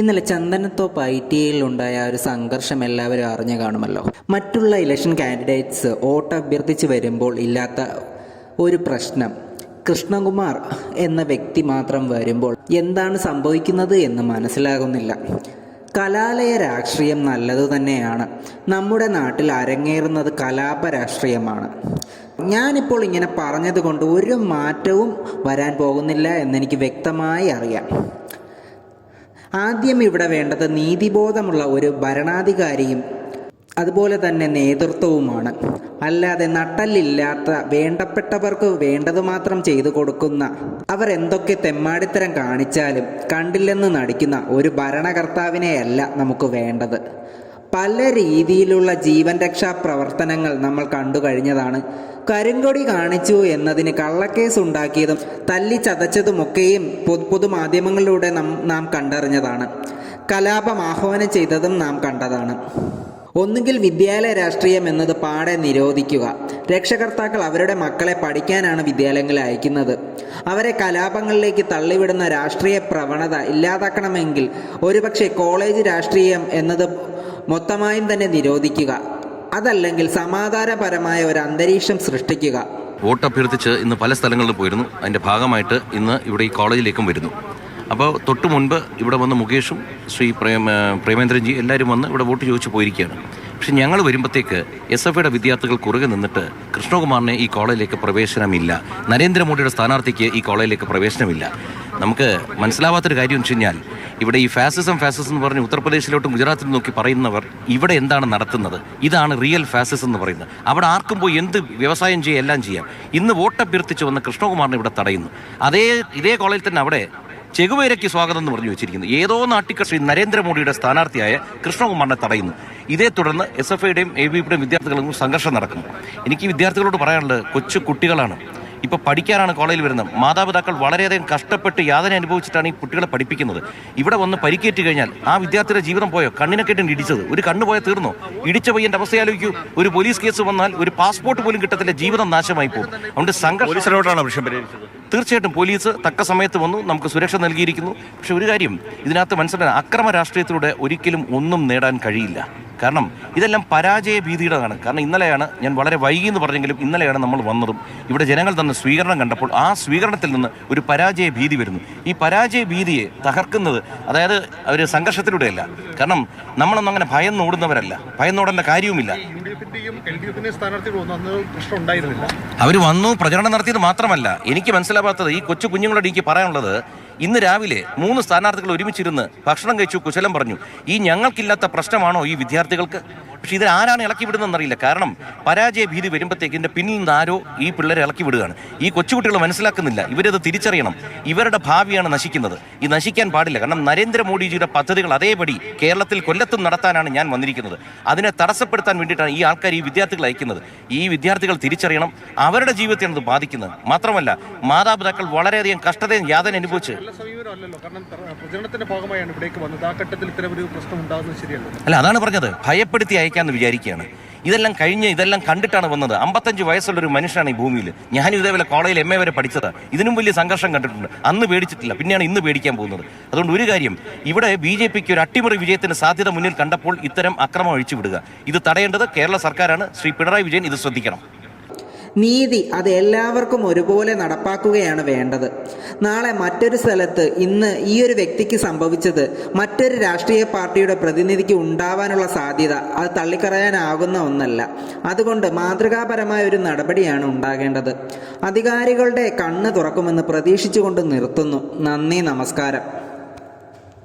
ഇന്നലെ ചന്ദനത്തോപ്പ് ITIയിലുണ്ടായ ഒരു സംഘർഷം എല്ലാവരും അറിഞ്ഞു കാണുമല്ലോ. മറ്റുള്ള ഇലക്ഷൻ കാൻഡിഡേറ്റ്സ് വോട്ട് അഭ്യർത്ഥിച്ച് വരുമ്പോൾ ഇല്ലാത്ത ഒരു പ്രശ്നം, കൃഷ്ണകുമാർ എന്ന വ്യക്തി മാത്രം വരുമ്പോൾ എന്താണ് സംഭവിക്കുന്നത് എന്ന് മനസ്സിലാകുന്നില്ല. കലാലയ രാഷ്ട്രീയം നല്ലതു തന്നെയാണ്. നമ്മുടെ നാട്ടിൽ അരങ്ങേറുന്നത് കലാപ രാഷ്ട്രീയമാണ്. ഞാനിപ്പോൾ ഇങ്ങനെ പറഞ്ഞതുകൊണ്ട് ഒരു മാറ്റവും വരാൻ പോകുന്നില്ല എന്നെനിക്ക് വ്യക്തമായി അറിയാം. ആദ്യം ഇവിടെ വേണ്ടത് നീതിബോധമുള്ള ഒരു ഭരണാധികാരിയും അതുപോലെ തന്നെ നേതൃത്വവുമാണ്. അല്ലാതെ നട്ടല്ലില്ലാത്ത, വേണ്ടപ്പെട്ടവർക്ക് വേണ്ടത് മാത്രം ചെയ്തു കൊടുക്കുന്ന, അവർ എന്തൊക്കെ തെമ്മാടിത്തരം കാണിച്ചാലും കണ്ടില്ലെന്ന് നടിക്കുന്ന ഒരു ഭരണകർത്താവിനെയല്ല നമുക്ക് വേണ്ടത്. പല രീതിയിലുള്ള ജീവൻ രക്ഷാ പ്രവർത്തനങ്ങൾ നമ്മൾ കണ്ടു കഴിഞ്ഞതാണ്. കരിങ്കൊടി കാണിച്ചു എന്നതിന് കള്ളക്കേസ് ഉണ്ടാക്കിയതും തല്ലി ചതച്ചതുമൊക്കെയും പൊതുമാധ്യമങ്ങളിലൂടെ നാം കണ്ടറിഞ്ഞതാണ്. കലാപം ആഹ്വാനം ചെയ്തതും നാം കണ്ടതാണ്. ഒന്നുകിൽ വിദ്യാലയ രാഷ്ട്രീയം എന്നത് പാടെ നിരോധിക്കുക. രക്ഷകർത്താക്കൾ അവരുടെ മക്കളെ പഠിക്കാനാണ് വിദ്യാലയങ്ങളിൽ അയക്കുന്നത്. അവരെ കലാപങ്ങളിലേക്ക് തള്ളിവിടുന്ന രാഷ്ട്രീയ പ്രവണത ഇല്ലാതാക്കണമെങ്കിൽ ഒരുപക്ഷെ കോളേജ് രാഷ്ട്രീയം എന്നത് മൊത്തമായും തന്നെ നിരോധിക്കുക. അതല്ലെങ്കിൽ സമാധാനപരമായ ഒരു അന്തരീക്ഷം സൃഷ്ടിക്കുക. വോട്ട് അഭ്യർത്ഥിച്ച് ഇന്ന് പല സ്ഥലങ്ങളിലും പോയിരുന്നു. അതിൻ്റെ ഭാഗമായിട്ട് ഇന്ന് ഇവിടെ ഈ കോളേജിലേക്കും വരുന്നു. അപ്പോൾ തൊട്ട് മുൻപ് ഇവിടെ വന്ന് മുകേഷും ശ്രീ പ്രേമേന്ദ്രൻജി എല്ലാവരും വന്ന് ഇവിടെ വോട്ട് ചോദിച്ച് പോയിരിക്കുകയാണ്. പക്ഷെ ഞങ്ങൾ വരുമ്പോഴത്തേക്ക് SFIയുടെ വിദ്യാർത്ഥികൾ കുറുകെ നിന്നിട്ട് കൃഷ്ണകുമാറിന് ഈ കോളേജിലേക്ക് പ്രവേശനമില്ല, നരേന്ദ്രമോദിയുടെ സ്ഥാനാർത്ഥിക്ക് ഈ കോളേജിലേക്ക് പ്രവേശനമില്ല. നമുക്ക് മനസ്സിലാവാത്തൊരു കാര്യം എന്ന് വെച്ച് കഴിഞ്ഞാൽ, ഇവിടെ ഈ ഫാസിസം എന്ന് പറഞ്ഞ് ഉത്തർപ്രദേശിലോട്ടും ഗുജറാത്തിലും നോക്കി പറയുന്നവർ ഇവിടെ എന്താണ് നടത്തുന്നത്? ഇതാണ് റിയൽ ഫാസിസം എന്ന് പറയുന്നത്. അവിടെ ആർക്കും പോയി എന്ത് വ്യവസായം ചെയ്യുക, എല്ലാം ചെയ്യാം. ഇന്ന് വോട്ട് അഭ്യർത്ഥിച്ച് വന്ന കൃഷ്ണകുമാറിനെ ഇവിടെ തടയുന്നു. ഇതേ കോളേജിൽ തന്നെ അവിടെ ചെകുവേരയ്ക്ക് സ്വാഗതം എന്ന് പറഞ്ഞു വെച്ചിരിക്കുന്നു. ഏതോ നാട്ടിൽ ശ്രീ നരേന്ദ്രമോദിയുടെ സ്ഥാനാർത്ഥിയായ കൃഷ്ണകുമാറിനെ തടയുന്നു. ഇതേ തുടർന്ന് SFIയുടെയും ABVPയുടെയും വിദ്യാർത്ഥികൾക്കും സംഘർഷം നടക്കുന്നു. എനിക്ക് വിദ്യാർത്ഥികളോട് പറയാനുള്ളത്, കൊച്ചു കുട്ടികളാണ്, ഇപ്പോൾ പഠിക്കാനാണ് കോളേജിൽ വരുന്നത്. മാതാപിതാക്കൾ വളരെയധികം കഷ്ടപ്പെട്ട് യാതന അനുഭവിച്ചിട്ടാണ് ഈ കുട്ടികളെ പഠിപ്പിക്കുന്നത്. ഇവിടെ വന്ന് പരിക്കേറ്റ് കഴിഞ്ഞാൽ ആ വിദ്യാർത്ഥിയുടെ ജീവിതം പോയോ? കണ്ണിനൊക്കെയാണ് ഇടിച്ചത്. ഒരു കണ്ണ് പോയാൽ തീർന്നോ? ഇടിച്ച പയ്യൻ്റെ അവസ്ഥ ആലോചിക്കൂ. ഒരു പോലീസ് കേസ് വന്നാൽ ഒരു പാസ്പോർട്ട് പോലും കിട്ടത്തില്ല, ജീവിതം നാശമായി പോകും. അതുകൊണ്ട് സംഘർഷത്തിലോട്ടാണ് വിഷയം പരിഹരിച്ചത്. തീർച്ചയായിട്ടും പോലീസ് തക്ക സമയത്ത് വന്നു, നമുക്ക് സുരക്ഷ നൽകിയിരിക്കുന്നു. പക്ഷെ ഒരു കാര്യം ഇതിനകത്ത് മനസ്സിലാക്കാൻ, അക്രമ രാഷ്ട്രീയത്തിലൂടെ ഒരിക്കലും ഒന്നും നേടാൻ കഴിയില്ല. കാരണം ഇതെല്ലാം പരാജയ ഭീതിയുടെതാണ്. കാരണം ഇന്നലെയാണ്, ഞാൻ വളരെ വൈകി എന്ന് പറഞ്ഞെങ്കിലും ഇന്നലെയാണ് നമ്മൾ വന്നതും ഇവിടെ ജനങ്ങൾ തന്ന സ്വീകരണം കണ്ടപ്പോൾ ആ സ്വീകരണത്തിൽ നിന്ന് ഒരു പരാജയ ഭീതി വരുന്നു. ഈ പരാജയ ഭീതിയെ തകർക്കുന്നത് അതായത് ഒരു സംഘർഷത്തിലൂടെയല്ല. കാരണം നമ്മളൊന്നും അങ്ങനെ ഭയന്നോടുന്നവരല്ല, ഭയന്നോടേണ്ട കാര്യവുമില്ല. അവർ വന്നു, പ്രചരണം നടത്തിയത് മാത്രമല്ല, എനിക്ക് മനസ്സിലാവാത്തത്, ഈ കൊച്ചു കുഞ്ഞുങ്ങളോട് എനിക്ക് പറയാനുള്ളത്, ഇന്ന് രാവിലെ 3 സ്ഥാനാർത്ഥികൾ ഒരുമിച്ചിരുന്ന് ഭക്ഷണം കഴിച്ചു, കുശലം പറഞ്ഞു. ഈ ഞങ്ങൾക്കില്ലാത്ത പ്രശ്നമാണോ ഈ വിദ്യാർത്ഥികൾക്ക്? പക്ഷേ ഇത് ആരാണ് ഇളക്കി വിടുന്നതെന്നറിയില്ല. കാരണം പരാജയ ഭീതി വരുമ്പോഴത്തേക്ക് ഇതിൻ്റെ പിന്നിൽ നിന്ന് ആരോ ഈ പിള്ളേരെ ഇളക്കി വിടുകയാണ്. ഈ കൊച്ചുകുട്ടികൾ മനസ്സിലാക്കുന്നില്ല, ഇവരത് തിരിച്ചറിയണം. ഇവരുടെ ഭാവിയാണ് നശിക്കുന്നത്. ഈ നശിക്കാൻ പാടില്ല. കാരണം നരേന്ദ്രമോദിജിയുടെ പദ്ധതികൾ അതേപടി കേരളത്തിൽ കൊല്ലത്തും നടത്താനാണ് ഞാൻ വന്നിരിക്കുന്നത്. അതിനെ തടസ്സപ്പെടുത്താൻ വേണ്ടിയിട്ടാണ് ഈ ആൾക്കാർ ഈ വിദ്യാർത്ഥികൾ അയക്കുന്നത്. ഈ വിദ്യാർത്ഥികൾ തിരിച്ചറിയണം, അവരുടെ ജീവിതത്തെയാണ് ഇത് ബാധിക്കുന്നത്. മാത്രമല്ല മാതാപിതാക്കൾ വളരെയധികം കഷ്ടതയും യാതന അനുഭവിച്ച് അല്ല, അതാണ് പറഞ്ഞത്, ഭയപ്പെടുത്തി അയക്കാമെന്ന് വിചാരിക്കുകയാണ്. ഇതെല്ലാം കണ്ടിട്ടാണ് വന്നത്. 55 വയസ്സുള്ളൊരു മനുഷ്യനാണ് ഈ ഭൂമിയിൽ. ഞാനും ഇതേപോലെ കോളേജിൽ MA വരെ പഠിച്ചതാണ്. ഇതിനും വലിയ സംഘർഷം കണ്ടിട്ടുണ്ട്. അന്ന് പേടിച്ചിട്ടില്ല, പിന്നെയാണ് ഇന്ന് പേടിക്കാൻ പോകുന്നത്. അതുകൊണ്ട് ഒരു കാര്യം, ഇവിടെ BJPക്ക് ഒരു അട്ടിമറി വിജയത്തിന് സാധ്യത മുന്നിൽ കണ്ടപ്പോൾ ഇത്തരം അക്രമം അഴിച്ചുവിടുക, ഇത് തടയേണ്ടത് കേരള സർക്കാരാണ്. ശ്രീ പിണറായി വിജയൻ ഇത് ശ്രദ്ധിക്കണം. നീതി അത് എല്ലാവർക്കും ഒരുപോലെ നടപ്പാക്കുകയാണ് വേണ്ടത്. നാളെ മറ്റൊരു സ്ഥലത്ത് ഇന്ന് ഈ ഒരു വ്യക്തിക്ക് സംഭവിച്ചത് മറ്റൊരു രാഷ്ട്രീയ പാർട്ടിയുടെ പ്രതിനിധിക്ക് ഉണ്ടാവാനുള്ള സാധ്യത അത് തള്ളിക്കളയാനാകുന്ന ഒന്നല്ല. അതുകൊണ്ട് മാതൃകാപരമായ ഒരു നടപടിയാണ് ഉണ്ടാകേണ്ടത്. അധികാരികളുടെ കണ്ണ് തുറക്കുമെന്ന് പ്രതീക്ഷിച്ചുകൊണ്ട് നിർത്തുന്നു. നന്ദി, നമസ്കാരം.